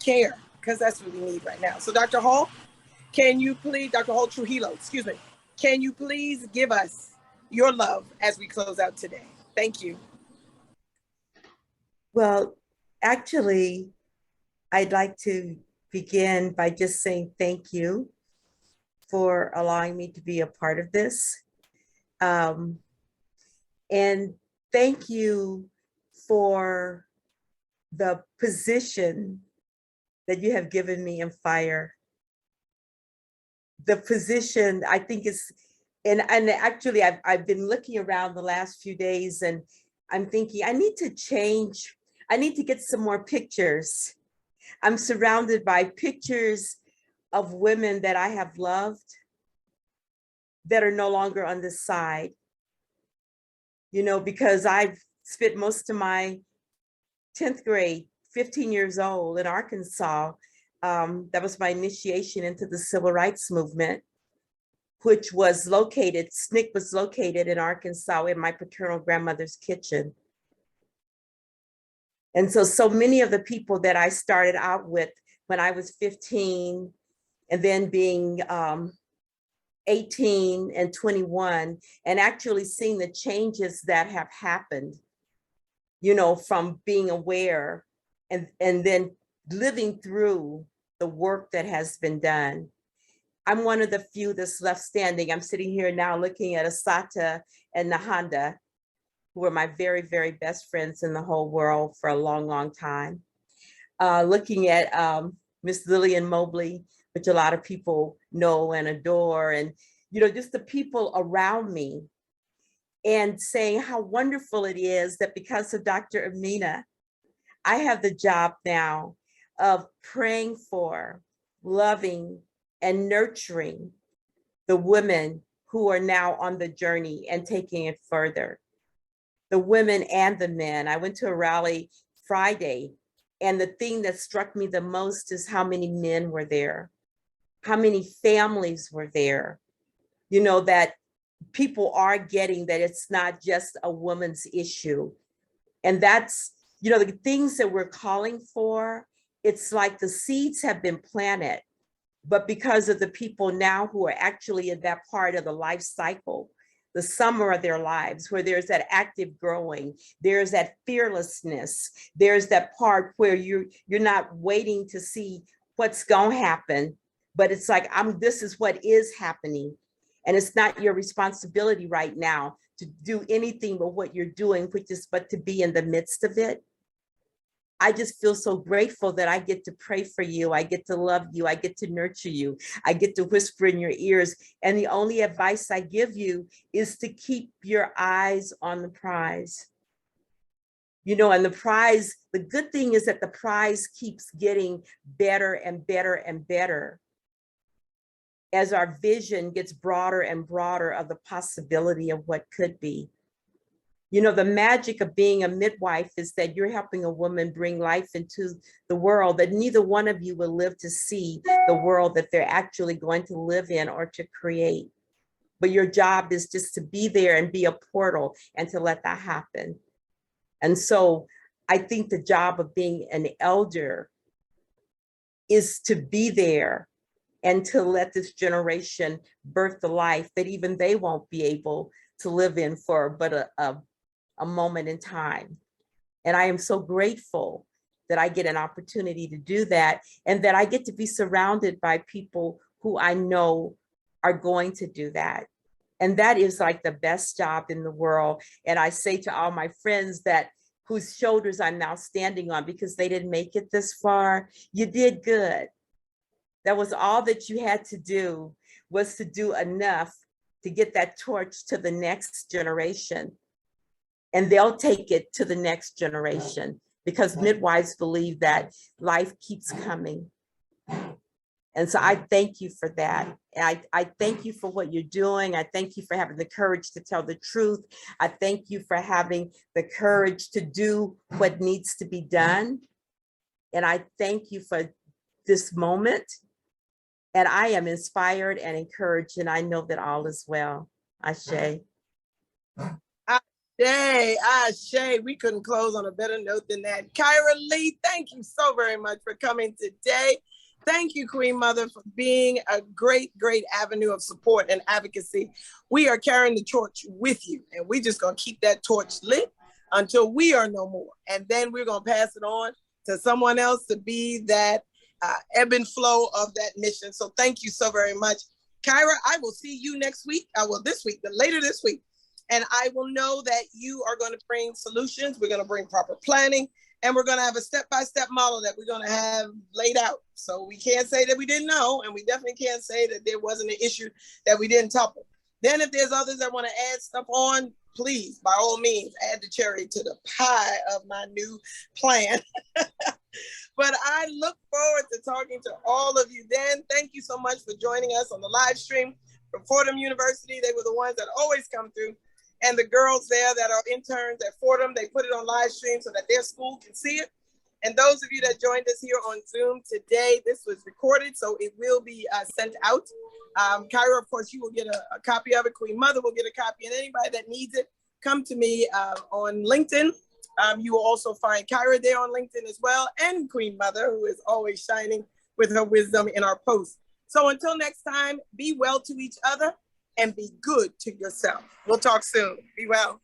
care, because that's what we need right now. So, Dr. Hall, can you please, Dr. Hall Trujillo, excuse me, can you please give us your love as we close out today? Thank you. Well, actually, I'd like to begin by just saying thank you for allowing me to be a part of this. And thank you for the position that you have given me in FIGHR. The position, I think, is, and actually I've been looking around the last few days and I'm thinking I need to change. I need to get some more pictures. I'm surrounded by pictures of women that I have loved that are no longer on this side. You know, because I've spent most of my 10th grade, 15 years old in Arkansas. That was my initiation into the civil rights movement, which was located, SNCC was located in Arkansas in my paternal grandmother's kitchen. And so many of the people that I started out with when I was 15 and then being 18 and 21, and actually seeing the changes that have happened, you know, from being aware and then living through the work that has been done. I'm one of the few that's left standing. I'm sitting here now looking at Asata and Nahanda, who were my very, very best friends in the whole world for a long, long time. Looking at Miss Lillian Mobley, which a lot of people know and adore, and you know, just the people around me, and saying how wonderful it is that because of Dr. Ameena, I have the job now of praying for, loving, and nurturing the women who are now on the journey and taking it further. The women and the men. I went to a rally Friday, and the thing that struck me the most is how many men were there, how many families were there, you know, that people are getting that it's not just a woman's issue. And that's, you know, the things that we're calling for, it's like the seeds have been planted, but because of the people now who are actually in that part of the life cycle, the summer of their lives, where there's that active growing, there's that fearlessness, there's that part where you're not waiting to see what's gonna happen, but it's like, this is what is happening. And it's not your responsibility right now to do anything but what you're doing, which is but to be in the midst of it. I just feel so grateful that I get to pray for you. I get to love you. I get to nurture you. I get to whisper in your ears. And the only advice I give you is to keep your eyes on the prize. You know, and the prize, the good thing is that the prize keeps getting better and better and better as our vision gets broader and broader of the possibility of what could be. You know, the magic of being a midwife is that you're helping a woman bring life into the world that neither one of you will live to see the world that they're actually going to live in or to create. But your job is just to be there and be a portal and to let that happen. And so I think the job of being an elder is to be there and to let this generation birth the life that even they won't be able to live in for but a moment in time. And I am so grateful that I get an opportunity to do that and that I get to be surrounded by people who I know are going to do that. And that is like the best job in the world. And I say to all my friends that whose shoulders I'm now standing on because they didn't make it this far, you did good. That was all that you had to do, was to do enough to get that torch to the next generation. And they'll take it to the next generation because midwives believe that life keeps coming. And so I thank you for that. And I thank you for what you're doing. I thank you for having the courage to tell the truth. I thank you for having the courage to do what needs to be done. And I thank you for this moment. And I am inspired and encouraged, and I know that all is well. Ashe. Ashe, we couldn't close on a better note than that. Kyra Lee, thank you so very much for coming today. Thank you, Queen Mother, for being a great, great avenue of support and advocacy. We are carrying the torch with you, and we're just going to keep that torch lit until we are no more. And then we're going to pass it on to someone else to be that ebb and flow of that mission. So thank you so very much. Kyra, I will see you next week. This week, but later this week. And I will know that you are going to bring solutions. We're going to bring proper planning. And we're going to have a step-by-step model that we're going to have laid out. So we can't say that we didn't know, and we definitely can't say that there wasn't an issue that we didn't topple. Then if there's others that want to add stuff on, please, by all means, add the cherry to the pie of my new plan. But I look forward to talking to all of you then. Thank you so much for joining us on the live stream from Fordham University. They were the ones that always come through. And the girls there that are interns at Fordham, they put it on live stream so that their school can see it. And those of you that joined us here on Zoom today, this was recorded, so it will be sent out. Kyra, of course, you will get a copy of it. Queen Mother will get a copy. And anybody that needs it, come to me on LinkedIn. You will also find Kyra there on LinkedIn as well, and Queen Mother, who is always shining with her wisdom in our posts. So until next time, be well to each other and be good to yourself. We'll talk soon. Be well.